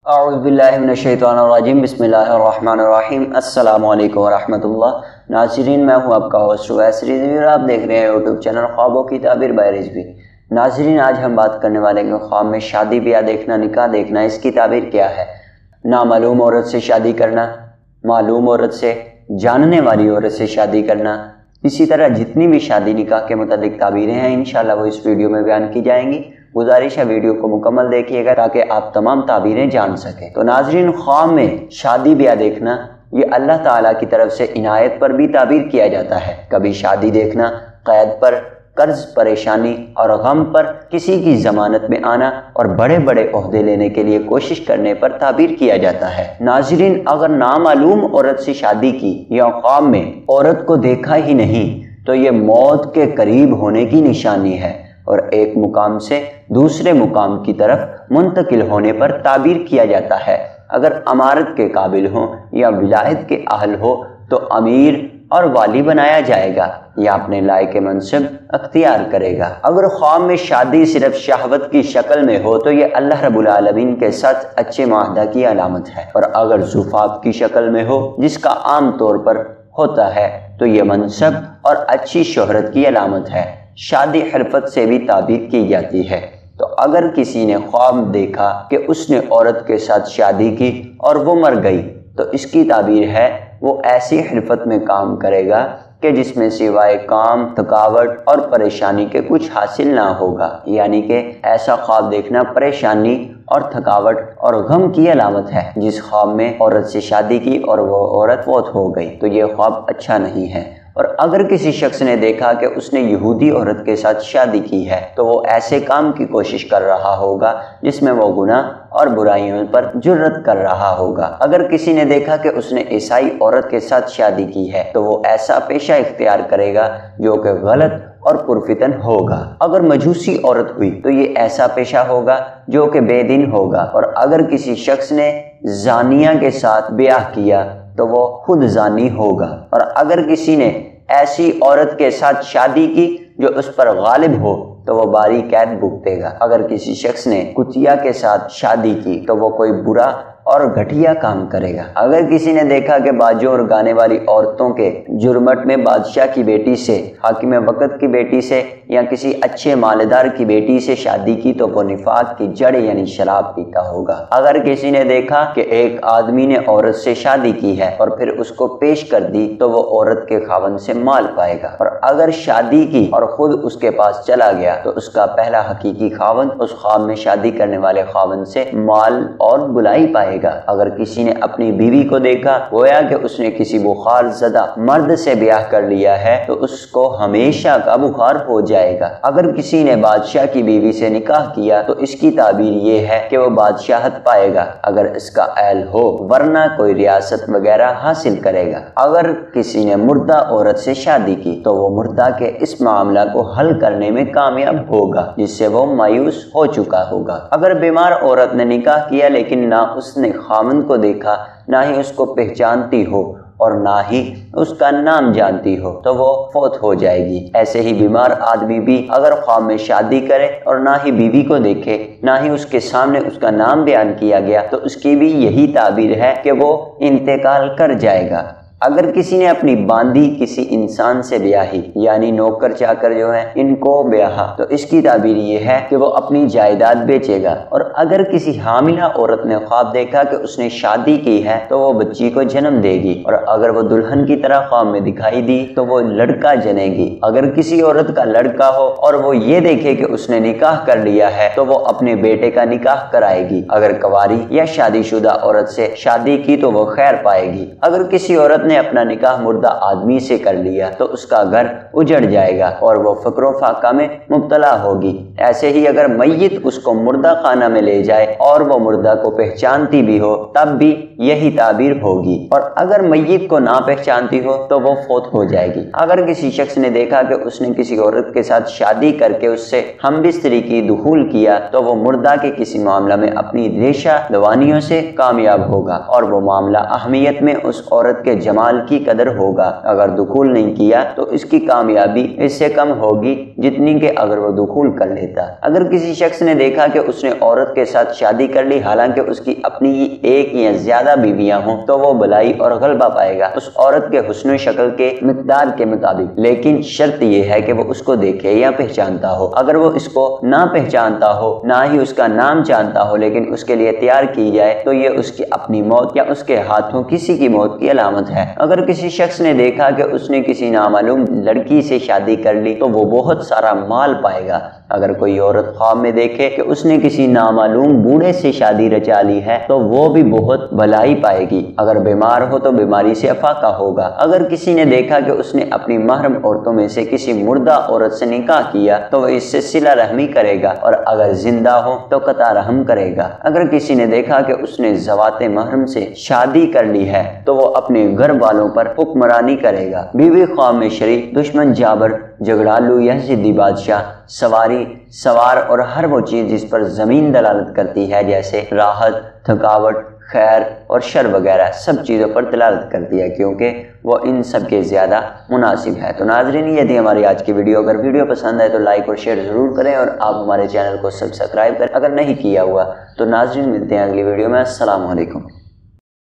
اعوذ باللہ من الشیطان الرجیم، بسم اللہ الرحمن الرحیم۔ السلام علیکم ورحمۃ اللہ۔ ناظرین، میں ہوں آپ کا ہوسٹ اویس رضوی اور آپ دیکھ رہے ہیں یوٹیوب چینل خوابوں کی تعبیر بائی رضوی۔ ناظرین، آج ہم بات کرنے والے ہیں کہ خواب میں شادی بیاہ دیکھنا، نکاح دیکھنا، اس کی تعبیر کیا ہے۔ نامعلوم عورت سے شادی کرنا، معلوم عورت سے، جاننے والی عورت سے شادی کرنا، اسی طرح جتنی بھی شادی نکاح کے متعلق تعبیریں ہیں انشاءاللہ وہ اس ویڈیو میں بیان کی جائیں گی۔ گزارش ہے ویڈیو کو مکمل دیکھیے گا تاکہ آپ تمام تعبیریں جان سکیں۔ تو ناظرین، خواب میں شادی بیاہ دیکھنا یہ اللہ تعالیٰ کی طرف سے عنایت پر بھی تعبیر کیا جاتا ہے۔ کبھی شادی دیکھنا قید پر، قرض، پریشانی اور غم پر، کسی کی ضمانت میں آنا اور بڑے بڑے عہدے لینے کے لیے کوشش کرنے پر تعبیر کیا جاتا ہے۔ ناظرین، اگر نامعلوم عورت سے شادی کی یا خواب میں عورت کو دیکھا ہی نہیں تو یہ موت کے قریب ہونے کی نشانی ہے اور ایک مقام سے دوسرے مقام کی طرف منتقل ہونے پر تعبیر کیا جاتا ہے۔ اگر امارت کے قابل ہوں یا ولایت کے اہل ہو تو امیر اور والی بنایا جائے گا یا اپنے لائق منصب اختیار کرے گا۔ اگر خواب میں شادی صرف شہوت کی شکل میں ہو تو یہ اللہ رب العالمین کے ساتھ اچھے معاہدہ کی علامت ہے، اور اگر زفاف کی شکل میں ہو جس کا عام طور پر ہوتا ہے تو یہ منصب اور اچھی شہرت کی علامت ہے۔ شادی حرفت سے بھی تعبیر کی جاتی ہے۔ تو اگر کسی نے خواب دیکھا کہ اس نے عورت کے ساتھ شادی کی اور وہ مر گئی تو اس کی تعبیر ہے وہ ایسی حرفت میں کام کرے گا کہ جس میں سوائے کام، تھکاوٹ اور پریشانی کے کچھ حاصل نہ ہوگا، یعنی کہ ایسا خواب دیکھنا پریشانی اور تھکاوٹ اور غم کی علامت ہے۔ جس خواب میں عورت سے شادی کی اور وہ عورت فوت ہو گئی تو یہ خواب اچھا نہیں ہے۔ اور اگر کسی شخص نے دیکھا کہ اس نے یہودی عورت کے ساتھ شادی کی ہے تو وہ ایسے کام کی کوشش کر رہا ہوگا جس میں وہ گناہ اور برائیوں پر جرأت کر رہا ہوگا۔ اگر کسی نے دیکھا کہ اس نے عیسائی عورت کے ساتھ شادی کی ہے تو وہ ایسا پیشہ اختیار کرے گا جو کہ غلط اور پرفتن ہوگا۔ اگر مجوسی عورت ہوئی تو یہ ایسا پیشہ ہوگا جو کہ بے دین ہوگا۔ اور اگر کسی شخص نے زانیہ کے ساتھ بیاہ کیا تو وہ خود زانی ہوگا۔ اور اگر کسی نے ایسی عورت کے ساتھ شادی کی جو اس پر غالب ہو تو وہ باری قید بھگتے گا۔ اگر کسی شخص نے کتیا کے ساتھ شادی کی تو وہ کوئی برا اور گھٹیا کام کرے گا۔ اگر کسی نے دیکھا کہ باجور گانے والی عورتوں کے جرمٹ میں بادشاہ کی بیٹی سے، حاکم وقت کی بیٹی سے یا کسی اچھے مالدار کی بیٹی سے شادی کی تو وہ نفاق کی جڑ یعنی شراب پیتا ہوگا۔ اگر کسی نے دیکھا کہ ایک آدمی نے عورت سے شادی کی ہے اور پھر اس کو پیش کر دی تو وہ عورت کے خاوند سے مال پائے گا۔ اور اگر شادی کی اور خود اس کے پاس چلا گیا تو اس کا پہلا حقیقی خاوند اس خواب میں شادی کرنے والے خاوند سے مال اور بلائی پائے گا۔ اگر کسی نے اپنی بیوی کو دیکھا گویا کہ اس نے کسی بخار زدہ مرد سے بیاہ کر لیا ہے تو اس کو ہمیشہ کا بخار ہو جائے گا۔ اگر کسی نے بادشاہ کی بیوی سے نکاح کیا تو اس کی تعبیر یہ ہے کہ وہ بادشاہت پائے گا اگر اس کا اہل ہو، ورنہ کوئی ریاست وغیرہ حاصل کرے گا۔ اگر کسی نے مردہ عورت سے شادی کی تو وہ مردہ کے اس معاملہ کو حل کرنے میں کامیاب ہوگا جس سے وہ مایوس ہو چکا ہوگا۔ اگر بیمار عورت نے نکاح کیا لیکن نہ اس نے خاوند کو دیکھا، نہ ہی اس کو پہچانتی ہو اور نہ ہی اس کا نام جانتی ہو تو وہ فوت ہو جائے گی۔ ایسے ہی بیمار آدمی بھی اگر خواب میں شادی کرے اور نہ ہی بیوی کو دیکھے، نہ ہی اس کے سامنے اس کا نام بیان کیا گیا تو اس کی بھی یہی تعبیر ہے کہ وہ انتقال کر جائے گا۔ اگر کسی نے اپنی باندی کسی انسان سے بیاہی یعنی نوکر چاکر جو ہے ان کو بیاہا تو اس کی تعبیر یہ ہے کہ وہ اپنی جائیداد بیچے گا۔ اور اگر کسی حاملہ عورت نے خواب دیکھا کہ اس نے شادی کی ہے تو وہ بچی کو جنم دے گی، اور اگر وہ دلہن کی طرح خواب میں دکھائی دی تو وہ لڑکا جنے گی۔ اگر کسی عورت کا لڑکا ہو اور وہ یہ دیکھے کہ اس نے نکاح کر لیا ہے تو وہ اپنے بیٹے کا نکاح کرائے گی۔ اگر کنواری یا شادی شدہ عورت سے شادی کی تو وہ خیر پائے گی۔ اگر کسی عورت نے اپنا نکاح مردہ آدمی سے کر لیا تو اس کا گھر اجڑ جائے گا اور وہ فقر و فاقہ میں مبتلا ہوگی۔ ایسے ہی اگر میت اس کو مردہ خانہ میں لے جائے اور وہ مردہ کو پہچانتی بھی ہو تب بھی یہی تعبیر ہوگی، اور اگر میت کو نہ پہچانتی ہو تو وہ فوت ہو جائے گی۔ اگر کسی شخص نے دیکھا کہ اس نے کسی عورت کے ساتھ شادی کر کے اس سے ہم بستری کی دخول کیا تو وہ مردہ کے کسی معاملہ میں اپنی ریشہ دوانیوں سے کامیاب ہوگا اور وہ معاملہ اہمیت میں اس عورت کے جمال مال کی قدر ہوگا، اگر دخول نہیں کیا تو اس کی کامیابی اس سے کم ہوگی جتنی کہ اگر وہ دخول کر لیتا۔ اگر کسی شخص نے دیکھا کہ اس نے عورت کے ساتھ شادی کر لی حالانکہ اس کی اپنی ایک یا زیادہ بیویاں ہوں تو وہ بھلائی اور غلبہ پائے گا اس عورت کے حسن و شکل کے مقدار کے مطابق، لیکن شرط یہ ہے کہ وہ اس کو دیکھے یا پہچانتا ہو۔ اگر وہ اس کو نہ پہچانتا ہو، نہ ہی اس کا نام جانتا ہو، لیکن اس کے لیے تیار کی جائے تو یہ اس کی اپنی موت یا اس کے ہاتھوں کسی کی موت کی علامت ہے۔ اگر کسی شخص نے دیکھا کہ اس نے کسی نامعلوم لڑکی سے شادی کر لی تو وہ بہت سارا مال پائے گا۔ اگر کوئی عورت خواب میں دیکھے کہ اس نے کسی نامعلوم بوڑھے سے شادی رچا لی ہے تو وہ بھی بہت بھلائی پائے گی۔ اگر بیمار ہو تو بیماری سے افاقہ ہوگا۔ اگر کسی نے دیکھا کہ اس نے اپنی محرم عورتوں میں سے کسی مردہ عورت سے نکاح کیا تو وہ اس سے صلہ رحمی کرے گا، اور اگر زندہ ہو تو قطع رحم کرے گا۔ اگر کسی نے دیکھا کہ اس نے ذوات محرم سے شادی کر لی ہے تو وہ اپنے گھر والوں پر حکمرانی کرے گا۔ بیوی خواب میں شریک، دشمن جابر، جھگڑالو یا ضدی بادشاہ، سواری، سوار اور ہر وہ چیز جس پر زمین دلالت کرتی ہے جیسے راحت، تھکاوٹ، خیر اور شر وغیرہ، سب چیزوں پر دلالت کرتی ہے کیونکہ وہ ان سب کے زیادہ مناسب ہے۔ تو ناظرین یہ تھی ہماری آج کی ویڈیو۔ اگر ویڈیو پسند آئے تو لائک اور شیئر ضرور کریں، اور آپ ہمارے چینل کو سبسکرائب کریں اگر نہیں کیا ہوا۔ تو ناظرین ملتے ہیں اگلی ویڈیو میں۔ السلام علیکم۔